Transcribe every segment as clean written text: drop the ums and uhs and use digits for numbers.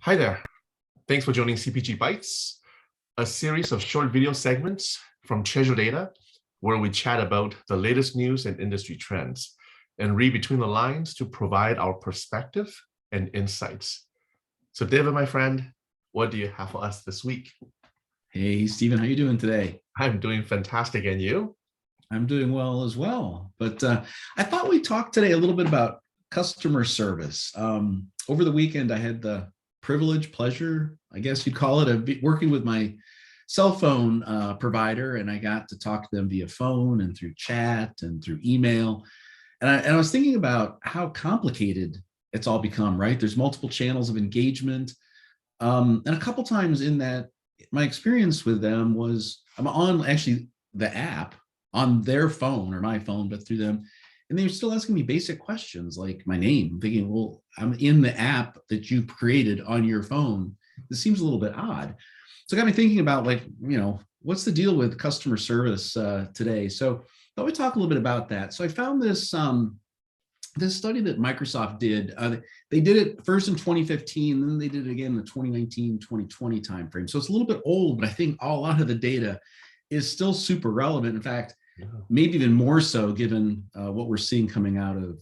Hi there. Thanks for joining CPG Bytes, a series of short video segments from Treasure Data, where we chat about the latest news and industry trends and read between the lines to provide our perspective and insights. So David, my friend, what do you have for us this week? Hey, Stephen, how you doing today? I'm doing fantastic, and you? I'm doing well as well. But I thought we'd talk today a little bit about customer service. Over the weekend, I had the pleasure, I guess you'd call it, of working with my cell phone provider, and I got to talk to them via phone and through chat and through email. And I was thinking about how complicated it's all become, right? There's multiple channels of engagement. And a couple times in that, my experience with them was I'm on actually the app on their phone or my phone, but through them. And they were still asking me basic questions like my name. I'm thinking, well, I'm in the app that you created on your phone. This seems a little bit odd. So it got me thinking about what's the deal with customer service today? So I thought we'd talk a little bit about that. So I found this study that Microsoft did. They did it first in 2015, then they did it again in the 2019, 2020 timeframe. So it's a little bit old, but I think a lot of the data is still super relevant. In fact, maybe even more so given what we're seeing coming out of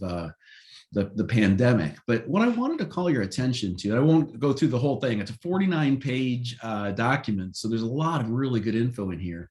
the pandemic. But what I wanted to call your attention to, I won't go through the whole thing. It's a 49-page document, so there's a lot of really good info in here.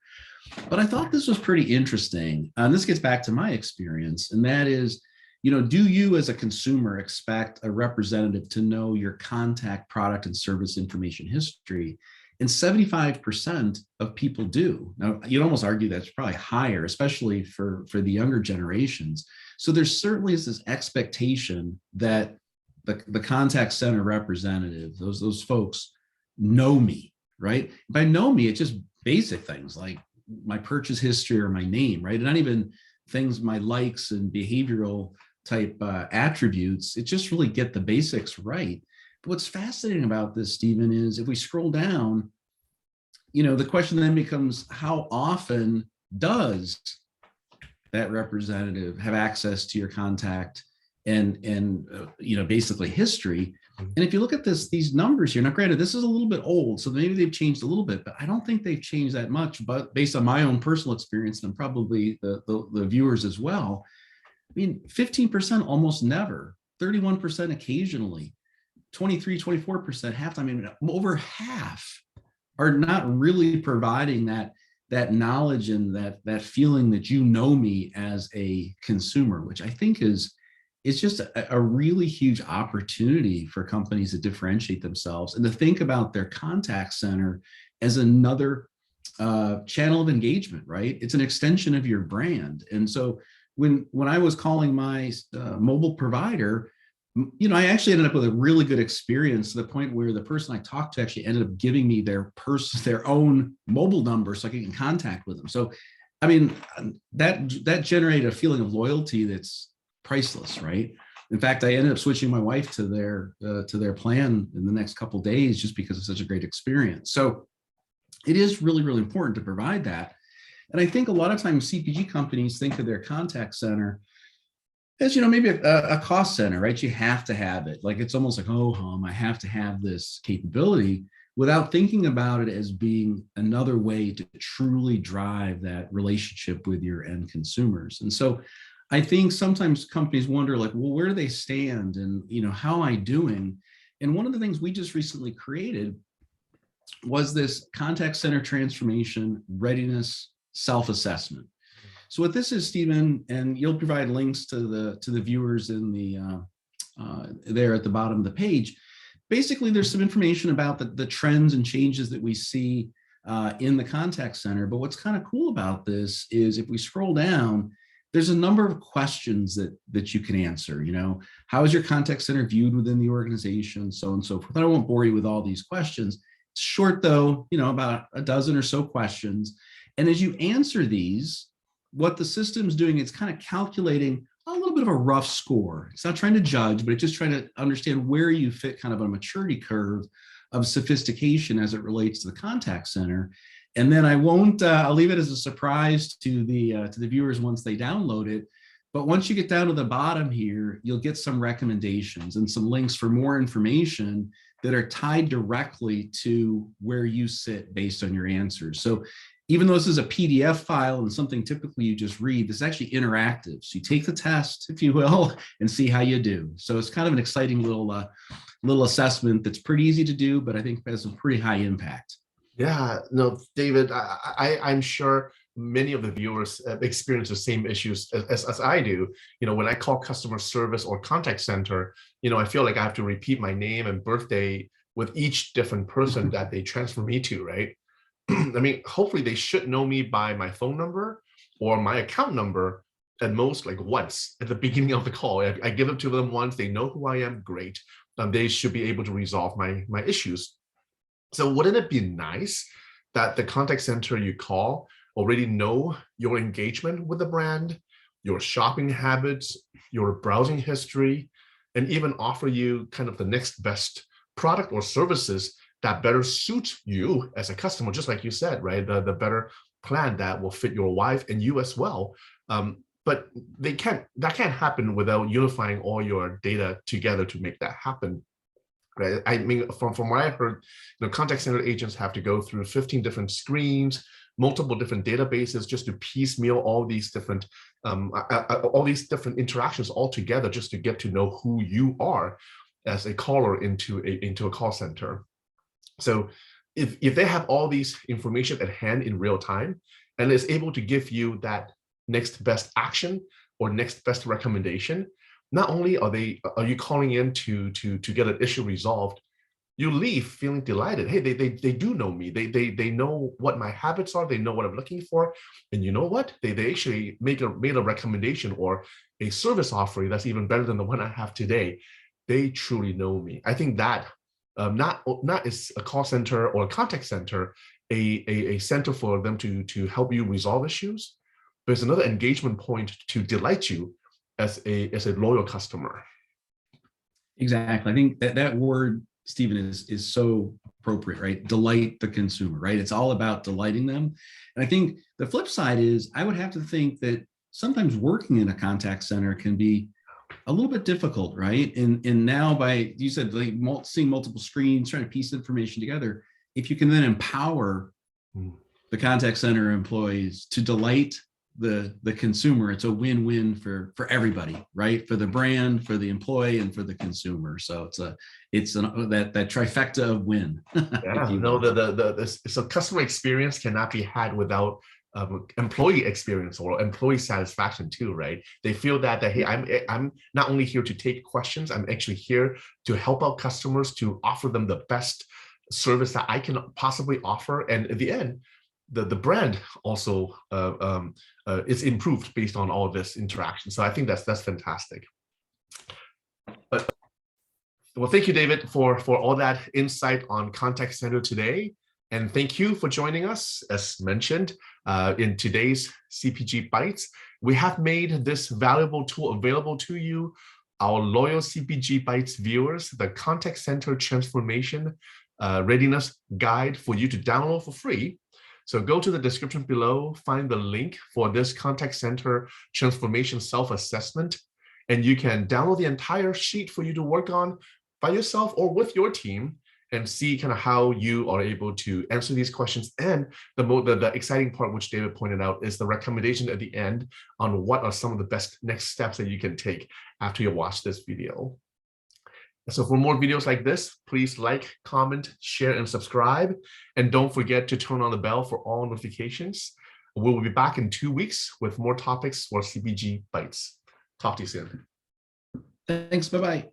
But I thought this was pretty interesting. And this gets back to my experience, and that is, do you as a consumer expect a representative to know your contact, product, and service information history? And 75% of people do. Now, you'd almost argue that's probably higher, especially for the younger generations. So there certainly is this expectation that the contact center representative, those folks know me, right? By know me, it's just basic things like my purchase history or my name, right? And not even things, my likes and behavioral type attributes. It just really get the basics right. But what's fascinating about this, Stephen, is if we scroll down, the question then becomes, how often does that representative have access to your contact and basically history? And if you look at these numbers here, now granted, this is a little bit old, so maybe they've changed a little bit, but I don't think they've changed that much. But based on my own personal experience, and probably the viewers as well, 15% almost never, 31% occasionally, 23, 24% half time. Over half are not really providing that knowledge and that feeling that you know me as a consumer, which I think is just a really huge opportunity for companies to differentiate themselves and to think about their contact center as another channel of engagement, right? It's an extension of your brand. And so when I was calling my mobile provider, I actually ended up with a really good experience to the point where the person I talked to actually ended up giving me their own mobile number so I could get in contact with them. So, that generated a feeling of loyalty that's priceless, right? In fact, I ended up switching my wife to their plan in the next couple of days just because of such a great experience. So it is really, really important to provide that. And I think a lot of times CPG companies think of their contact center as, maybe a cost center, right? You have to have it. Like, it's almost like, I have to have this capability, without thinking about it as being another way to truly drive that relationship with your end consumers. And so I think sometimes companies wonder, like, well, where do they stand? And, how am I doing? And one of the things we just recently created was this contact center transformation readiness self-assessment. So what this is, Stephen, and you'll provide links to the viewers in the there at the bottom of the page. Basically, there's some information about the trends and changes that we see in the contact center. But what's kind of cool about this is if we scroll down, there's a number of questions that you can answer. How is your contact center viewed within the organization, so on and so forth. I won't bore you with all these questions. It's short, though, about a dozen or so questions. And as you answer these, what the system's doing, it's kind of calculating a little bit of a rough score. It's not trying to judge, but it's just trying to understand where you fit kind of a maturity curve of sophistication as it relates to the contact center. And then I'll leave it as a surprise to the viewers once they download it. But once you get down to the bottom here, you'll get some recommendations and some links for more information that are tied directly to where you sit based on your answers. So even though this is a PDF file and something typically you just read, this is actually interactive. So you take the test, if you will, and see how you do. So it's kind of an exciting little assessment that's pretty easy to do, but I think has a pretty high impact. Yeah, no, David, I'm sure many of the viewers experience the same issues as I do. When I call customer service or contact center, I feel like I have to repeat my name and birthday with each different person that they transfer me to, right? I mean, hopefully they should know me by my phone number or my account number at most, like once at the beginning of the call. I give it to them once, they know who I am, great. They should be able to resolve my issues. So wouldn't it be nice that the contact center you call already know your engagement with the brand, your shopping habits, your browsing history, and even offer you kind of the next best product or services that better suit you as a customer, just like you said, right? The better plan that will fit your wife and you as well. But that can't happen without unifying all your data together to make that happen. Right? I mean, from what I heard, contact center agents have to go through 15 different screens, multiple different databases, just to piecemeal all these different interactions all together, just to get to know who you are as a caller into a call center. So if they have all these information at hand in real time and is able to give you that next best action or next best recommendation, not only are you calling in to get an issue resolved, you leave feeling delighted. Hey, they do know me. They know what my habits are. They know what I'm looking for. And you know what? They actually made a recommendation or a service offering that's even better than the one I have today. They truly know me. I think that not is a call center or a contact center a center for them to help you resolve issues, but it's another engagement point to delight you as a loyal customer. Exactly. I think that word, Stephen, is so appropriate, right? Delight the consumer, right? It's all about delighting them. And I think the flip side is I would have to think that sometimes working in a contact center can be a little bit difficult, right? And now by, you said, like seeing multiple screens, trying to piece information together, if you can then empower the contact center employees to delight the consumer, it's a win-win for everybody, right? For the brand, for the employee, and for the consumer. So it's that trifecta of win. Yeah, no, so customer experience cannot be had without employee experience or employee satisfaction too, right? They feel that hey, I'm not only here to take questions, I'm actually here to help out customers, to offer them the best service that I can possibly offer, and at the end, the brand also is improved based on all of this interaction. So I think that's fantastic. But well, thank you, David, for all that insight on contact center today. And thank you for joining us. As mentioned, in today's CPG Bytes, we have made this valuable tool available to you, our loyal CPG Bytes viewers, the Contact Center Transformation Readiness Guide for you to download for free. So go to the description below, find the link for this Contact Center Transformation Self-Assessment, and you can download the entire sheet for you to work on by yourself or with your team and see kind of how you are able to answer these questions. And the exciting part, which David pointed out, is the recommendation at the end on what are some of the best next steps that you can take after you watch this video. So for more videos like this, please like, comment, share, and subscribe. And don't forget to turn on the bell for all notifications. We will be back in 2 weeks with more topics for CPG Bytes. Talk to you soon. Thanks. Bye-bye.